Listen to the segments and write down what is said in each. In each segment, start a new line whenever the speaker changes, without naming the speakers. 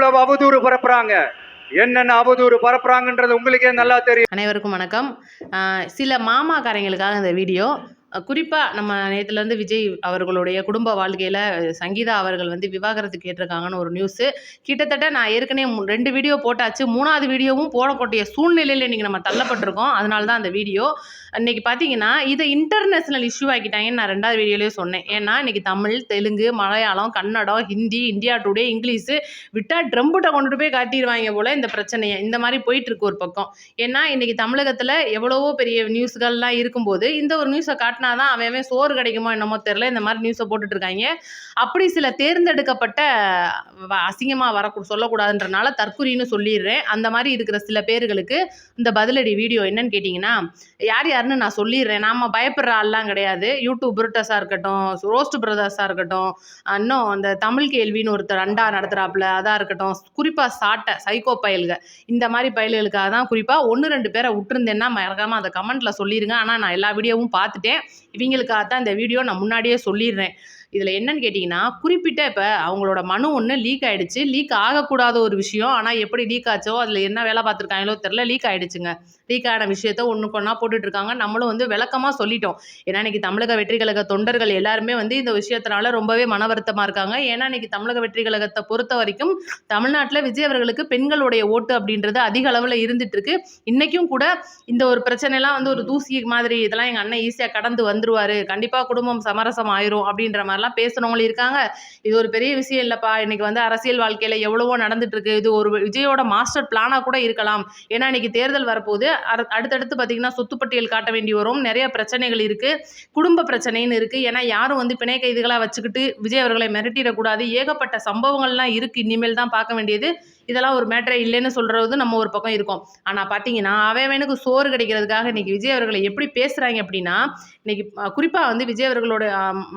எவ்வளவு அவதூறு பரப்புறாங்க, என்னென்ன அவதூறு பரப்புறாங்கன்றது உங்களுக்கே நல்லா தெரியும்.
அனைவருக்கும் வணக்கம். சில மாமாக்காரங்களுக்காக இந்த வீடியோ. குறிப்பாக நம்ம நேற்றுலேருந்து விஜய் அவர்களுடைய குடும்ப வாழ்க்கையில் சங்கீதா அவர்கள் வந்து விவாகரத்து கேட்டிருக்காங்கன்னு ஒரு நியூஸு. கிட்டத்தட்ட நான் ஏற்கனவே 2 வீடியோ போட்டாச்சு. 3வது வீடியோவும் போடக்கூடிய சூழ்நிலையில் இன்றைக்கி நம்ம தள்ளப்பட்டிருக்கோம். அதனால தான் அந்த வீடியோ. இன்றைக்கி பார்த்தீங்கன்னா இதை இன்டர்நேஷ்னல் இஷ்யூ ஆக்கிட்டாங்கன்னு நான் 2வது வீடியோலேயே சொன்னேன். ஏன்னா இன்றைக்கி Tamil, Telugu, Malayalam, Kannada, Hindi, India today, English விட்டால் ட்ரம்புட்டை கொண்டுட்டு போய் காட்டிடுவாங்க போல் இந்த பிரச்சனையை. இந்த மாதிரி போயிட்டுருக்கு ஒரு பக்கம். ஏன்னா இன்றைக்கி தமிழகத்தில் எவ்வளவோ பெரிய நியூஸ்கள்லாம் இருக்கும்போது இந்த ஒரு நியூஸை காட்டினா தான் அவன் சோறு கிடைக்குமோ என்னமோ தெரில, இந்த மாதிரி நியூஸை போட்டுட்ருக்காங்க. அப்படி சில தேர்ந்தெடுக்கப்பட்ட அசிங்கமாக சொல்லக்கூடாதுன்றனால தற்குறின்னு சொல்லிடுறேன். அந்த மாதிரி இருக்கிற சில பேர்களுக்கு இந்த பதிலடி வீடியோ என்னன்னு கேட்டிங்கன்னா, யாருன்னு நான் சொல்லிடுறேன். நாம் பயப்படுற ஆள்லாம் கிடையாது. யூடியூப் புருட்டஸாக இருக்கட்டும், ரோஸ்ட் பிரதர்ஸாக இருக்கட்டும், இன்னும் அந்த தமிழ் கேள்வின்னு ஒருத்தர் அண்டா நடத்துகிறாப்புல அதாக இருக்கட்டும், குறிப்பாக சாட்டை சைக்கோ பயல்க, இந்த மாதிரி பயல்களுக்காக தான் குறிப்பாக 1-2 பேரை விட்டுருந்தேன்னா மறக்காமல் அதை கமெண்ட்டில் சொல்லிடுங்க. ஆனால் நான் எல்லா வீடியோவும் பார்த்துட்டேன். இவங்களுக்காக தான் இந்த வீடியோ நான் முன்னாடியே சொல்லிடுறேன். இதில் என்னன்னு கேட்டிங்கன்னா, குறிப்பிட்ட இப்போ அவங்களோட மனு ஒன்று லீக் ஆகிடுச்சு. லீக் ஆகக்கூடாத ஒரு விஷயம். ஆனால் எப்படி லீக் ஆச்சோ அதில் என்ன வேலை பார்த்துருக்காங்களோ தெரில, லீக் ஆகிடுச்சுங்க. லீக் ஆன விஷயத்த ஒன்றுக்கொன்னா போட்டுட்ருக்காங்க. நம்மளும் வந்து விளக்கமாக சொல்லிட்டோம். ஏன்னா இன்றைக்கி தமிழக வெற்றி கழக தொண்டர்கள் எல்லாருமே வந்து இந்த விஷயத்தினால ரொம்பவே மன வருத்தமாக இருக்காங்க. ஏன்னா இன்றைக்கி தமிழக வெற்றி கழகத்தை பொறுத்த வரைக்கும் தமிழ்நாட்டில் விஜய் அவர்களுக்கு பெண்களுடைய ஓட்டு அப்படின்றது அதிக அளவில் இருந்துகிட்ருக்கு. இன்றைக்கும் கூட இந்த ஒரு பிரச்சனைலாம் வந்து ஒரு தூசி மாதிரி, இதெல்லாம் எங்கள் அண்ணன் ஈஸியாக கடந்து வந்துருவார், கண்டிப்பாக குடும்பம் சமரசம் ஆயிரும் அப்படின்ற மாதிரிலாம் பேசுகிறவங்களும் இருக்காங்க. இது ஒரு பெரிய விஷயம் இல்லைப்பா. இன்றைக்கி வந்து அரசியல் வாழ்க்கையில் எவ்வளவோ நடந்துட்டுருக்கு. இது ஒரு விஜயோட மாஸ்டர் பிளானாக கூட இருக்கலாம். ஏன்னா இன்றைக்கி தேர்தல் வரப்போது. அடுத்தடுத்து பார்த்திங்கன்னா சொத்து பட்டியல் காட்ட வேண்டி வரும். நிறைய பிரச்சனைகள் இருக்குது. குடும்ப பிரச்சனைன்னு இருக்குது. ஏன்னா யாரும் வந்து பிணை கைதிகளாக வச்சுக்கிட்டு விஜய் அவர்களை மிரட்டிடக்கூடாது. ஏகப்பட்ட சம்பவங்கள்லாம் இருக்குது. இனிமேல் தான் பார்க்க வேண்டியது. இதெல்லாம் ஒரு மேட்டரே இல்லைன்னு சொல்கிறது நம்ம ஒரு பக்கம் இருக்கோம். ஆனால் பார்த்தீங்கன்னா அவனுக்கு சோறு கிடைக்கிறதுக்காக இன்றைக்கி விஜய் அவர்களை எப்படி பேசுகிறாங்க அப்படின்னா, இன்றைக்கி குறிப்பாக வந்து விஜய் அவர்களோட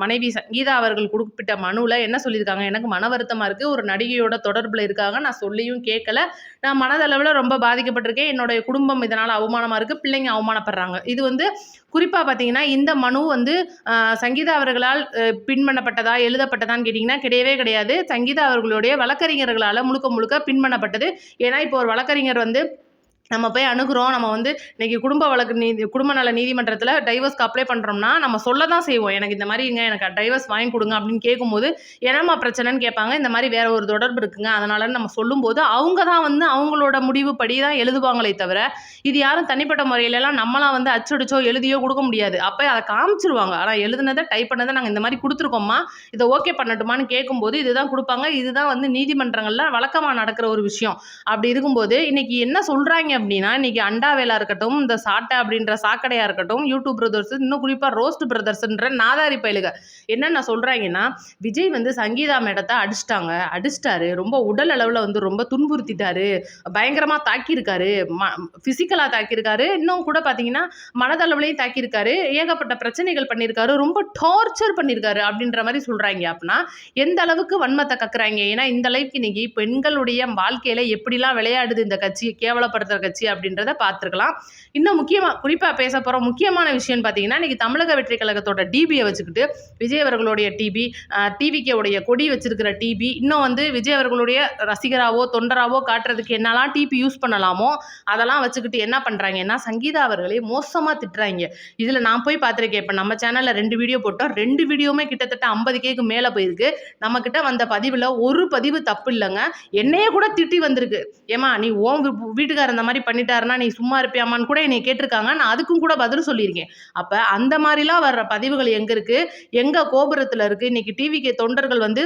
மனைவி சங்கீதா அவர்கள் குறிப்பிட்ட மனுவில் என்ன சொல்லியிருக்காங்க, எனக்கு மன வருத்தமாக இருக்குது, ஒரு நடிகையோட தொடர்பில் இருக்காங்க, நான் சொல்லியும் கேட்கல, நான் மனதளவில் ரொம்ப பாதிக்கப்பட்டிருக்கேன், என்னுடைய குடும்பம் இதனால் அவமானமாக இருக்குது, பிள்ளைங்க அவமானப்படுறாங்க. இது வந்து குறிப்பாக பார்த்தீங்கன்னா இந்த மனு வந்து சங்கீதா அவர்களால் பின் பண்ணப்பட்டதா எழுதப்பட்டதான்னு கேட்டிங்கன்னா கிடையவே கிடையாது. சங்கீதா அவர்களுடைய வழக்கறிஞர்களால் முழுக்க பின் பண்ணப்பட்டது. ஏன்னா இப்போ ஒரு வழக்கறிஞர் வந்து நம்ம போய் அணுகுறோம், நம்ம வந்து இன்றைக்கி குடும்ப நல நீதிமன்றத்தில் டைவர்ஸ்க்கு அப்ளை பண்ணுறோம்னா நம்ம சொல்ல தான் செய்வோம், எனக்கு இந்த மாதிரிங்க எனக்கு டைவர்ஸ் வாங்கி கொடுங்க அப்படின்னு கேட்கும்போது என்னம்மா பிரச்சனைன்னு கேட்பாங்க. இந்த மாதிரி வேறு ஒரு தொடர்பு இருக்குங்க அதனால நம்ம சொல்லும்போது அவங்க தான் வந்து அவங்களோட முடிவு படி தான் எழுதுவாங்களே தவிர இது யாரும் தனிப்பட்ட முறையிலலாம் நம்மளாம் வந்து அச்சடிச்சோ எழுதியோ கொடுக்க முடியாது. அப்போ அதை காமிச்சிருவாங்க. ஆனால் எழுதுனதை டைப் பண்ணதை நாங்கள் இந்த மாதிரி கொடுத்துருக்கோம்மா, இதை ஓகே பண்ணட்டுமான்னு கேட்கும்போது இதுதான் கொடுப்பாங்க. இதுதான் வந்து நீதிமன்றங்களில் வழக்கமாக நடக்கிற ஒரு விஷயம். அப்படி இருக்கும்போது இன்றைக்கி என்ன சொல்கிறாங்க அப்படின்னா, இன்னைக்கு அண்டாவேலா இருக்கட்டும், இந்த சாட்டை அப்படின்ற சாக்கடையா இருக்கட்டும், யூடியூப் பிரதர்ஸ், இன்னும் குறிப்பா ரோஸ்ட் பிரதர்ஸ்ன்ற நாதாரி பயலுக என்னென்ன சொல்றாங்கன்னா, விஜய் வந்து சங்கீதா மேடத்தை அடிச்சிட்டாரு, ரொம்ப உடல் அளவில் வந்து ரொம்ப துன்புறுத்திட்டாரு, பயங்கரமா தாக்கியிருக்காரு, பிசிக்கலா தாக்கியிருக்காரு, இன்னும் கூட பார்த்தீங்கன்னா மனதளவுலையும் தாக்கியிருக்காரு, ஏகப்பட்ட பிரச்சனைகள் பண்ணியிருக்காரு, ரொம்ப டார்ச்சர் பண்ணியிருக்காரு அப்படின்ற மாதிரி சொல்றாங்க. அப்படின்னா எந்த அளவுக்கு வன்மத்தை கக்குறாங்க. ஏன்னா இந்த அளவுக்கு இன்னைக்கு பெண்களுடைய வாழ்க்கையில எப்படிலாம் விளையாடுது இந்த கட்சி, கேவலப்படுத்துற கட்சி அப்படின்றத பார்த்துருக்கலாம். இன்னும் முக்கியமாக குறிப்பாக பேச போகிற முக்கியமான விஷயம்னு பார்த்தீங்கன்னா, இன்றைக்கி தமிழக வெற்றி கழகத்தோட டிபியை வச்சுக்கிட்டு விஜய் அவர்களுடைய டிவிகேவுடைய கொடி வச்சிருக்கிற டிபி, இன்னும் வந்து விஜய் அவர்களுடைய ரசிகராவோ தொண்டராவோ காட்டுறதுக்கு என்னெல்லாம் டிபி யூஸ் பண்ணலாமோ அதெல்லாம் வச்சுக்கிட்டு என்ன பண்ணுறாங்கன்னா, சங்கீதா அவர்களே மோசமாக திட்டுறாங்க. இதில் நான் போய் பார்த்துருக்கேன். இப்போ நம்ம சேனலில் 2 வீடியோ போட்டோம். 2 வீடியோவுமே கிட்டத்தட்ட 50Kக்கு மேலே போயிருக்கு. நம்மக்கிட்ட வந்த பதிவில் ஒரு பதிவு தப்பு இல்லைங்க, என்னையே கூட திட்டி வந்திருக்கு. ஏமா நீ ஓம் வீட்டுக்காரர் இந்த மாதிரி பண்ணிட்டாருன்னா நீ சும்மா இருப்பியாமான்னு கூட என்னை கேட்டிருக்காங்க. நான் அதுக்கும் கூட பதில் சொல்லியிருக்கேன். அப்போ அந்த மாதிரிலாம் வர்ற பதிவுகள் எங்கே இருக்குது, எங்கே கோபுரத்தில் இருக்குது. இன்றைக்கி டிவிக்கு தொண்டர்கள் வந்து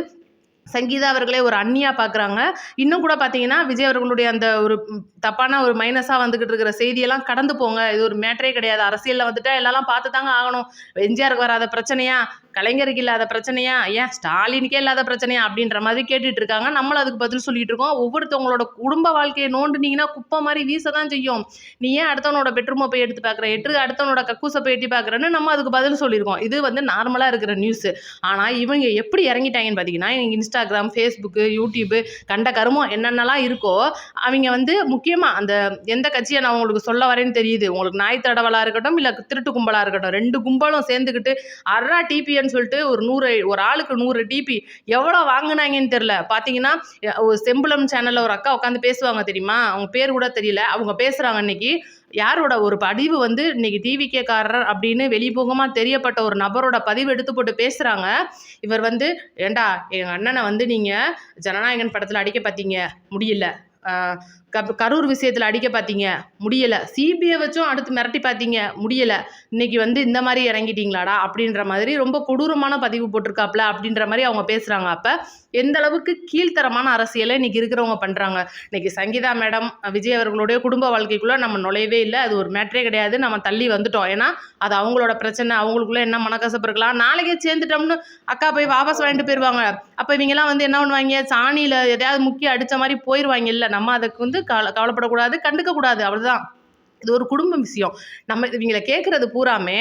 சங்கீதா அவர்களே ஒரு அண்ணியாக பார்க்குறாங்க. இன்னும் கூட பார்த்தீங்கன்னா விஜய் அவர்களுடைய அந்த ஒரு தப்பான ஒரு மைனஸாக வந்துக்கிட்டு இருக்கிற செய்தியெல்லாம் கடந்து போங்க, இது ஒரு மேட்டரே கிடையாது, அரசியலில் வந்துட்டா எல்லாம் பார்த்து தாங்க ஆகணும், எம்ஜிஆருக்கு வராத பிரச்சனையா, கலைஞருக்கு இல்லாத பிரச்சனையா, ஏன் ஸ்டாலினுக்கே இல்லாத பிரச்சனையா அப்படின்ற மாதிரி கேட்டுட்டு இருக்காங்க. நம்மளும் அதுக்கு பதில் சொல்லிட்டு இருக்கோம். ஒவ்வொருத்தவங்களோட குடும்ப வாழ்க்கையை நோண்டுனீங்கன்னா குப்பை மாதிரி வீச தான் செய்யும். நீ ஏன் அடுத்தவனோட பெட்ரூமை போய் எடுத்து பார்க்குற, அடுத்தவனோட கக்கூசை போய் எட்டி பார்க்குறேன்னு நம்ம அதுக்கு பதில் சொல்லியிருக்கோம். இது வந்து நார்மலாக இருக்கிற நியூஸு. ஆனால் இவங்க எப்படி இறங்கிட்டாங்கன்னு பார்த்தீங்கன்னா, இன்ஸ்டாகிராம், ஃபேஸ்புக்கு, யூடியூப்பு, கண்ட கருமம் என்னென்னலாம் இருக்கோ அவங்க வந்து முக்கியமாக அந்த எந்த கட்சியை நான் உங்களுக்கு சொல்ல வரேன்னு தெரியுது. உங்களுக்கு நாய் தடவலாக இருக்கட்டும் இல்லை திருட்டு கும்பலாக இருக்கட்டும், 2 கும்பலும் சேர்ந்துக்கிட்டு அறா டிபிஎன் டிபின்னு சொல்லிட்டு ஒரு ஆளுக்கு 100 டிபி எவ்வளோ வாங்கினாங்கன்னு தெரில. பார்த்தீங்கன்னா ஒரு செம்புலம் சேனலில் ஒரு அக்கா உட்காந்து பேசுவாங்க தெரியுமா, அவங்க பேர் கூட தெரியல. அவங்க பேசுகிறாங்க இன்னைக்கு யாரோட ஒரு பதிவு வந்து இன்னைக்கு டிவிகேக்காரர் அப்படின்னு வெளிமுகமாக தெரியப்பட்ட ஒரு நபரோட பதிவு எடுத்து போட்டு பேசுகிறாங்க. இவர் வந்து ஏண்டா எங்கள் அண்ணனை வந்து நீங்கள் ஜனநாயகன் படத்தில் அடிக்க பார்த்தீங்க முடியல, கரூர் விஷயத்தில் அடிக்க பார்த்தீங்க முடியலை, சிபிஐ வச்சும் அடுத்து மிரட்டி பார்த்தீங்க முடியலை, இன்னைக்கு வந்து இந்த மாதிரி இறங்கிட்டீங்களாடா அப்படின்ற மாதிரி ரொம்ப கொடூரமான பதிவு போட்டிருக்காப்ல அப்படின்ற மாதிரி அவங்க பேசுகிறாங்க. அப்போ எந்த அளவுக்கு கீழ்த்தரமான அரசியலை இன்னைக்கு இருக்கிறவங்க பண்ணுறாங்க. இன்னைக்கு சங்கீதா மேடம் விஜய் அவர்களுடைய குடும்ப வாழ்க்கைக்குள்ளே நம்ம நுழையவே இல்லை, அது ஒரு மேட்டரே கிடையாது, நம்ம தள்ளி வந்துட்டோம். ஏன்னா அது அவங்களோட பிரச்சனை, அவங்களுக்குள்ள என்ன மனக்கசப்பு இருக்கலாம், நாளைக்கே சேர்ந்துட்டோம்னு அக்கா போய் வாபஸ் வாங்கிட்டு போயிடுவாங்க. அப்போ இவங்கெல்லாம் வந்து என்ன பண்ணுவாங்க, சாணியில் எதையாவது முக்கிய அடித்த மாதிரி போயிடுவாங்க. இல்லை, நம்ம அதுக்கு வந்து கவலைப்படக்கூடாது, கண்டுக்கக்கூடாது, அவ்வளோதான். இது ஒரு குடும்ப விஷயம். நம்ம இவங்களை கேட்குறது பூராமே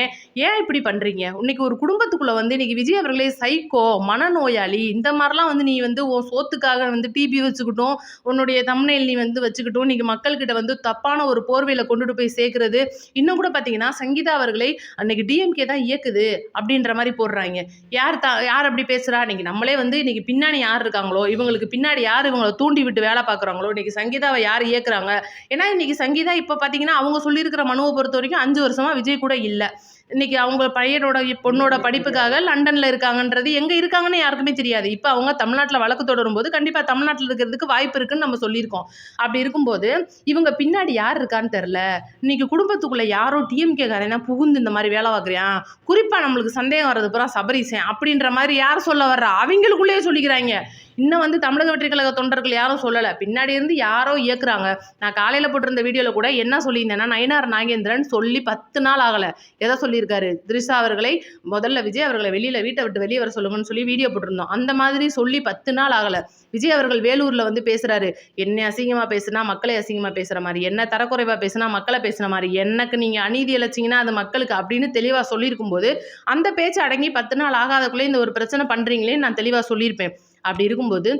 ஏன் இப்படி பண்ணுறீங்க. இன்னைக்கு ஒரு குடும்பத்துக்குள்ளே வந்து இன்னைக்கு விஜய் அவர்களே சைக்கோ, மனநோயாளி, இந்த மாதிரிலாம் வந்து நீ வந்து உன் சோத்துக்காக வந்து டிபி வச்சுக்கிட்டும் உன்னுடைய தம்ப்நெயில் நீ வந்து வச்சுக்கிட்டும் இன்னைக்கு மக்கள்கிட்ட வந்து தப்பான ஒரு போர்வையில் கொண்டுட்டு போய் சேர்க்கறது. இன்னும் கூட பார்த்தீங்கன்னா சங்கீதா அவர்களை அன்னைக்கு டிஎம்கே தான் இயக்குது அப்படின்ற மாதிரி போடுறாங்க. யார் அப்படி பேசுகிறா. இன்னைக்கு நம்மளே வந்து இன்னைக்கு பின்னாடி யார் இருக்காங்களோ, இவங்களுக்கு பின்னாடி யார் இவங்களை தூண்டி விட்டு வேலை பார்க்குறாங்களோ, இன்னைக்கு சங்கீதாவை யார் இயக்குறாங்க. ஏன்னா இன்னைக்கு சங்கீதா இப்போ பார்த்தீங்கன்னா அவங்க சொல்லியிருக்கிற மனுவை பொறுத்த வரைக்கும் 5 வருஷமா விஜய் கூட இல்லை. இன்னைக்கு அவங்க பையனோட பொண்ணோட படிப்புக்காக லண்டனில் இருக்காங்கன்றது எங்கே இருக்காங்கன்னு யாருக்குமே தெரியாது. இப்போ அவங்க தமிழ்நாட்டில் வழக்கு தொடரும் போது கண்டிப்பாக தமிழ்நாட்டில் இருக்கிறதுக்கு வாய்ப்பு இருக்குன்னு நம்ம சொல்லியிருக்கோம். அப்படி இருக்கும்போது இவங்க பின்னாடி யார் இருக்கான்னு தெரில. இன்னைக்கு குடும்பத்துக்குள்ளே யாரோ டிஎம்கே காரனா புகுந்து இந்த மாதிரி வேலை பார்க்குறியான், குறிப்பாக நம்மளுக்கு சந்தேகம் வர்றது பூரா சபரீசன் அப்படின்ற மாதிரி யார் சொல்ல வர்றா, அவங்களுக்குள்ளேயே சொல்லிக்கிறாங்க. இன்னும் வந்து தமிழக வெற்றி கழக தொண்டர்கள் யாரும் சொல்லலை, பின்னாடி இருந்து யாரோ இயக்குறாங்க. நான் காலையில் போட்டிருந்த வீடியோவில் கூட என்ன சொல்லியிருந்தேன்னா, நயினார் நாகேந்திரன் சொல்லி 10 நாள் ஆகலை. எதை சொல்லியிருக்காரு, திரிஷா அவர்களை முதல்ல விஜய் அவர்களை வீட்டை விட்டு வெளியே வர சொல்லுங்கன்னு சொல்லி வீடியோ போட்டிருந்தோம். அந்த மாதிரி சொல்லி 10 நாள் ஆகலை. விஜய் அவர்கள் வேலூரில் வந்து பேசுகிறாரு, என்ன அசிங்கமாக பேசுனா மக்களை அசிங்கமாக பேசுகிற மாதிரி, என்ன தரக்குறைவாக பேசுனா மக்களை பேசுகிற மாதிரி, எனக்கு நீங்கள் அநீதி இழைச்சிங்கன்னா அது மக்களுக்கு அப்படின்னு தெளிவாக சொல்லியிருக்கும் போது அந்த பேச்சு அடங்கி 10 நாள் ஆகாதக்குள்ளே இந்த ஒரு பிரச்சனை பண்ணுறீங்களே நான் தெளிவாக சொல்லியிருப்பேன். அப்படி இருக்கும்போது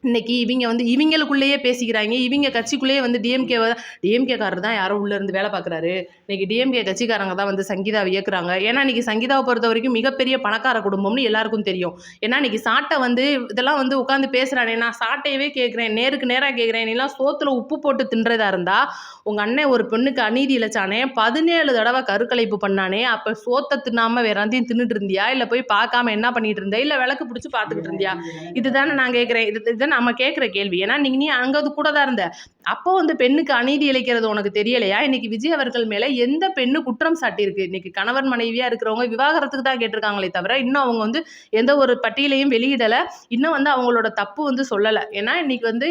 இன்னைக்கு இவங்க வந்து இவங்களுக்குள்ளேயே பேசிக்கிறாங்க. இவங்க கட்சிக்குள்ளேயே வந்து டிஎம்கேக்காரர் தான் யாரோ உள்ளே இருந்து வேலை பார்க்குறாரு. இன்னைக்கு டிஎம்கே கட்சிக்காரங்க தான் வந்து சங்கீதாவை இயக்குறாங்க. ஏன்னா இன்னைக்கு சங்கீதாவை பொறுத்த வரைக்கும் மிகப்பெரிய பணக்கார குடும்பம்னு எல்லாருக்கும் தெரியும். ஏன்னா இன்னைக்கு சாட்டை வந்து இதெல்லாம் வந்து உட்காந்து பேசுகிறானே, நான் சாட்டையவே கேட்குறேன், நேருக்கு நேராக கேட்குறேன், நீலாம் சோத்துல உப்பு போட்டு தின்றதா இருந்தா உங்கள் அண்ணன் ஒரு பெண்ணுக்கு அநீதி இழைச்சானே, 17 தடவை கருக்கலைப்பு பண்ணானே, அப்போ சோத்தை தின்னாமல் வேற எந்தையும் தின்னுட்டு இருந்தியா, இல்லை போய் பார்க்காம என்ன பண்ணிட்டு இருந்தியா, இல்லை விளக்கு பிடிச்சி பார்த்துக்கிட்டு இருந்தியா, இதுதானே நான் கேட்குறேன். இதுதான் நம்ம கேட்குற கேள்வி. ஏன்னா நீ அங்கே கூட தான் இருந்த. அப்போ வந்து பெண்ணுக்கு அநீதி இழைக்கிறது உனக்கு தெரியலையா. இன்னைக்கு விஜய் அவர்கள் மேலே எந்த பெண்ணு குற்றம் சாட்டியிருக்கு. இன்னைக்கு கணவன் மனைவியாக இருக்கிறவங்க விவாகரத்துக்கு தான் கேட்டிருக்காங்களே தவிர இன்னும் அவங்க வந்து எந்த ஒரு பட்டியலையும் வெளியிடலை. இன்னும் வந்து அவங்களோட தப்பு வந்து சொல்லலை. ஏன்னா இன்னைக்கு வந்து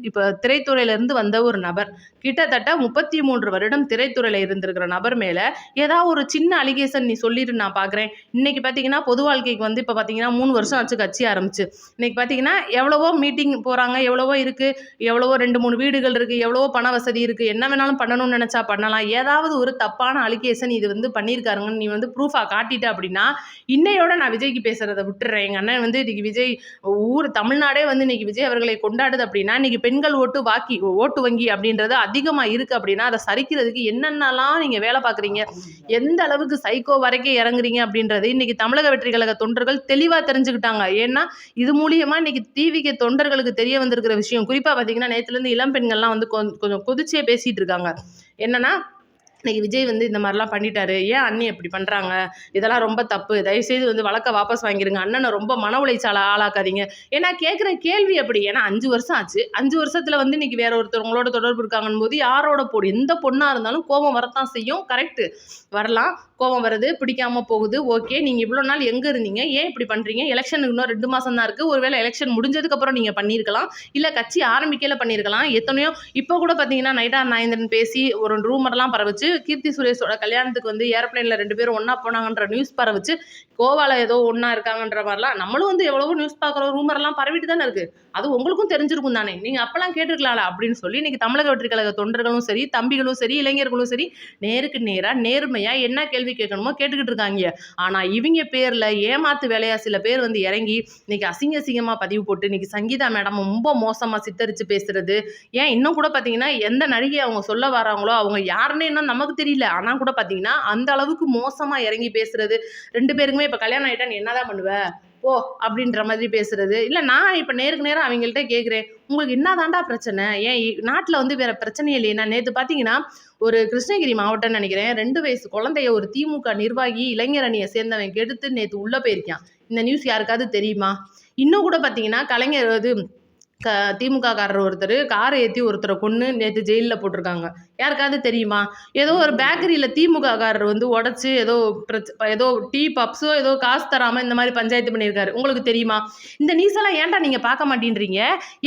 இப்போ திரைத்துறையிலேருந்து வந்த ஒரு நபர் கிட்டத்தட்ட 33 வருடம் திரைத்துறையில் இருந்திருக்கிற நபர் மேலே ஏதாவது ஒரு சின்ன அலிகேஷன் நீ சொல்லிட்டு நான் பார்க்குறேன். இன்னைக்கு பார்த்தீங்கன்னா பொது வாழ்க்கைக்கு வந்து இப்போ பார்த்தீங்கன்னா 3 வருஷம் ஆச்சு கட்சி ஆரம்பிச்சு. இன்னைக்கு பார்த்தீங்கன்னா எவ்வளவோ மீட்டிங் போகிறாங்க, எவ்வளவோ இருக்குது, எவ்வளவோ 2-3 வீடுகள் இருக்குது, எவ்வளவோ பண வசதி இருக்குது, என்ன வேணாலும் பண்ணணும்னு நினச்சா பண்ணலாம். ஏதாவது ஒரு தப்பான அலிகேஷன் இது வந்து பண்ணியிருக்காருங்கன்னு நீ வந்து ப்ரூஃபாக காட்டிட்ட அப்படின்னா இன்னையோட நான் விஜய்க்கு பேசுகிறத விட்டுறேன். எங்கள் அண்ணன் வந்து இன்னைக்கு விஜய் தமிழ்நாடே வந்து இன்னைக்கு விஜய் அவர்களை கொண்டாடுது அப்படின்னா இன்னைக்கு பெண்கள் ஓட்டு வங்கி அப்படின்றது அதிகமாக இருக்குது அப்படின்னா அதை சரிக்கிறதுக்கு என்னென்னலாம் நீங்கள் வேலை பார்க்குறீங்க, எந்த அளவுக்கு சைக்கோ வரைக்கும் இறங்குறீங்க அப்படின்றது இன்னைக்கு தமிழக வெற்றி கழக தொண்டர்கள் தெளிவாக தெரிஞ்சுக்கிட்டாங்க. ஏன்னா இது மூலியமாக இன்னைக்கு டிவிக்கு தொண்டர்களுக்கு தெரிய வந்திருக்கிற விஷயம். குறிப்பாக பார்த்தீங்கன்னா நேற்றுலேருந்து இளம் பெண்கள்லாம் வந்து கொஞ்சம் கொதிச்சே பேசிகிட்டு இருக்காங்க. என்னன்னா இன்னைக்கு விஜய் வந்து இந்த மாதிரிலாம் பண்ணிட்டாரு, ஏன் அண்ணி எப்படி பண்ணுறாங்க, இதெல்லாம் ரொம்ப தப்பு, தயவுசெய்து வந்து வழக்க வாபஸ் வாங்கிடுங்க, அண்ணனை ரொம்ப மன உளைச்சல ஆளாக்காதீங்க. ஏன்னா கேட்குற கேள்வி அப்படி. ஏன்னா 5 வருஷம் ஆச்சு, 5 வருஷத்தில் வந்து இன்னைக்கு வேற ஒருத்தவங்களோட தொடர்பு இருக்காங்கன்னு போது யாரோட எந்த பொண்ணாக இருந்தாலும் கோபம் வரத்தான் செய்யும். கரெக்டு, வரலாம், கோபம் வருது, பிடிக்காம போகுது, ஓகே. நீங்கள் இவ்வளோ நாள் எங்கே இருந்தீங்க, ஏன் இப்படி பண்ணுறீங்க, எலெக்ஷனுக்கு இன்னும் 2 மாதம் தான் இருக்குது, ஒருவேளை எலெக்ஷன் முடிஞ்சதுக்கப்புறம் நீங்கள் பண்ணியிருக்கலாம், இல்லை கட்சி ஆரம்பிக்கல பண்ணியிருக்கலாம். எத்தனையோ இப்போ கூட பார்த்தீங்கன்னா நயினார் நாகேந்திரன் பேசி ஒரு ரூமர்லாம் பரவச்சு, கீர்த்தி சுரேஷோட கல்யாணத்துக்கு வந்து ஏரோப்ளைனில் 2 பேரும் ஒன்றா போனாங்கன்ற நியூஸ் பரவச்சு, கோவாவில் ஏதோ ஒன்றா இருக்காங்கன்ற மாதிரிலாம் நம்மளும் வந்து எவ்வளவோ நியூஸ் பார்க்குற ரூமர்லாம் பரவிட்டு தானே இருக்குது. அது உங்களுக்கும் தெரிஞ்சிருக்கும் தானே, நீங்கள் அப்போல்லாம் கேட்டிருக்கலாம்ல அப்படின்னு சொல்லி இன்றைக்கி தமிழக வெற்றி கழக தொண்டர்களும் சரி, தம்பிகளும் சரி, இளைஞர்களும் சரி, நேருக்கு நேராக நேர்மையாக என்ன கேள்வி கேட்கணுமோ கேட்டுக்கிட்டு இருக்காங்க. ஆனால் இவங்க பேரில் ஏமாத்து வேலையாக சில பேர் வந்து இறங்கி இன்றைக்கி அசிங்கமாக பதிவு போட்டு இன்றைக்கி சங்கீதா மேடம் ரொம்ப மோசமாக சித்தரித்து பேசுகிறது. ஏன் இன்னும் கூட பார்த்தீங்கன்னா எந்த நடிகை அவங்க சொல்ல வராங்களோ அவங்க யாருன்னே இன்னும் நமக்கு தெரியல. ஆனா கூட பார்த்தீங்கன்னா, அந்த அளவுக்கு மோசமா இறங்கி பேசுறது. 2 பேருக்குமே இப்ப கல்யாணம் ஆயிட்டா நீ என்னதான் பண்ணுவ? போ! அப்படின்ற மாதிரி பேசுறது. இல்ல நான் இப்ப நேருக்கு நேரா அவங்கள்ட்ட கேட்கிறேன். உங்களுக்கு என்னதான்டா பிரச்சனை? ஏன் நாட்டுல வந்து வேற பிரச்சனையே இல்லையே? நான் நேத்து பார்த்தீங்கன்னா, ஒரு கிருஷ்ணகிரி மாவட்டம்னு நெனைக்கிறேன். 2 வயசு குழந்தைய ஒரு திமுக நிர்வாகி இளைஞர் அணிய சேர்ந்தவன் கெடுத்து நேத்து உள்ள போயிருக்கான். இந்த நியூஸ் யாருக்காவது தெரியுமா? இன்னும் கூட பார்த்தீங்கன்னா, கலைஞர் இது க திமுக காரர் ஒருத்தரு கார ஏத்தி ஒருத்தர கொன்னு நேத்து ஜெயில்ல போட்டிருக்காங்க. யாருக்காவது தெரியுமா? ஏதோ ஒரு பேக்கரியில திமுக காரர் வந்து உடைச்சு ஏதோ டீ, பப்ஸோ ஏதோ காசு தராம இந்த மாரி பஞ்சாயத்து பண்ணியிருக்காரு. உங்களுக்கு தெரியுமா? இந்த நியூஸ் எல்லாம் ஏன்டா நீங்க பார்க்க மாட்டேன்றீங்க?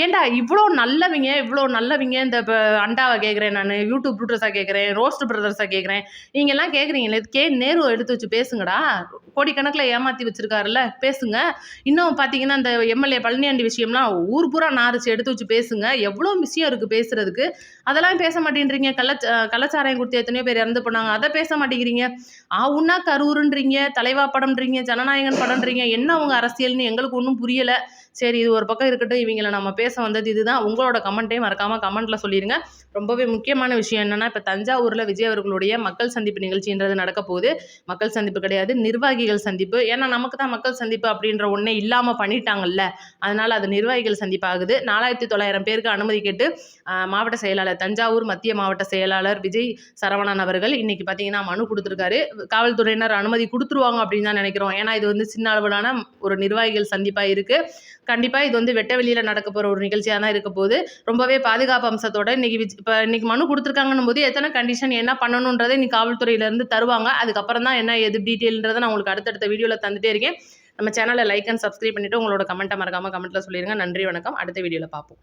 ஏன்டா இவ்ளோ நல்லவிங்க இந்த அண்டாவ கேட்கிறேன் நானு. யூடியூப் ப்ரூடர்ஸா கேட்கிறேன். ரோஸ்ட் பிரதர்ஸா கேட்கிறேன். நீங்கலாம் கேட்குறீங்களே, நேரு எடுத்து வச்சு பேசுங்கடா. கோடிக்கணக்குல ஏமாத்தி வச்சிருக்காருல்ல, பேசுங்க. இன்னும் பார்த்தீங்கன்னா, இந்த எம்எல்ஏ பழனியாண்டி விஷயம்லாம் ஊர் பூரா நாரிச்சு எடுத்து வச்சு பேசுங்க. எவ்வளோ விஷயம் இருக்கு பேசுறதுக்கு. அதெல்லாம் பேச மாட்டேன்றீங்க. கள்ளச்சாராயம் குடுத்து எத்தனையோ பேர் இறந்து போனாங்க. அத பேச மாட்டேங்கிறீங்க. ஊன்னா கரூருன்றீங்க, தலைவா படம்ன்றீங்க, ஜனநாயகன் படம்ன்றீங்க. என்ன உங்க அரசியல்னு எங்களுக்கு ஒண்ணும் புரியல. சரி, இது ஒரு பக்கம் இருக்கட்டும். இவங்கள நம்ம பேச வந்தது இதுதான். உங்களோட கமெண்ட்டையும் மறக்காம கமெண்ட்ல சொல்லிருங்க. ரொம்பவே முக்கியமான விஷயம் என்னன்னா, இப்ப தஞ்சாவூர்ல விஜய் அவர்களுடைய மக்கள் சந்திப்பு நிகழ்ச்சின்றது நடக்க போகுது. மக்கள் சந்திப்பு கிடையாது, நிர்வாகிகள் சந்திப்பு. ஏன்னா நமக்கு தான் மக்கள் சந்திப்பு அப்படின்ற ஒண்ணே இல்லாம பண்ணிட்டாங்கல்ல. அதனால அது நிர்வாகிகள் சந்திப்பு ஆகுது. 4900 பேருக்கு அனுமதி கேட்டு மாவட்ட செயலாளர் தஞ்சாவூர் மத்திய மாவட்ட செயலாளர் விஜய் சரவணன் அவர்கள் இன்னைக்கு பார்த்தீங்கன்னா மனு கொடுத்துருக்காரு. காவல்துறையினர் அனுமதி கொடுத்துருவாங்க அப்படின்னு தான் நினைக்கிறோம். ஏன்னா இது வந்து சின்ன அளவிலான ஒரு நிர்வாகிகள் சந்திப்பா இருக்கு. கண்டிப்பா இது வந்து வெட்ட வெளியில நடக்க போற ஒரு நிகழ்ச்சியா தான் இருக்க போகுது. ரொம்பவே பாதுகாப்பு அம்சத்தோட இன்னைக்கு மனு கொடுத்துருக்காங்கன்னும் போது எத்தனை கண்டிஷன் என்ன பண்ணணுன்றதை இன்னைக்கு காவல்துறையில இருந்து தருவாங்க. அதுக்கப்புறம் தான் என்ன எது டீட்டெயில்ன்றதை நான் உங்களுக்கு அடுத்தடுத்த வீடியோல தந்துட்டே இருக்கேன். நம்ம சேனலை லைக் அண்ட் சப்ஸ்கிரைப் பண்ணிட்டு உங்களோட கமெண்ட்டை மறக்காம கமெண்ட்ல சொல்லிருங்க. நன்றி, வணக்கம். அடுத்த வீடியோல பார்ப்போம்.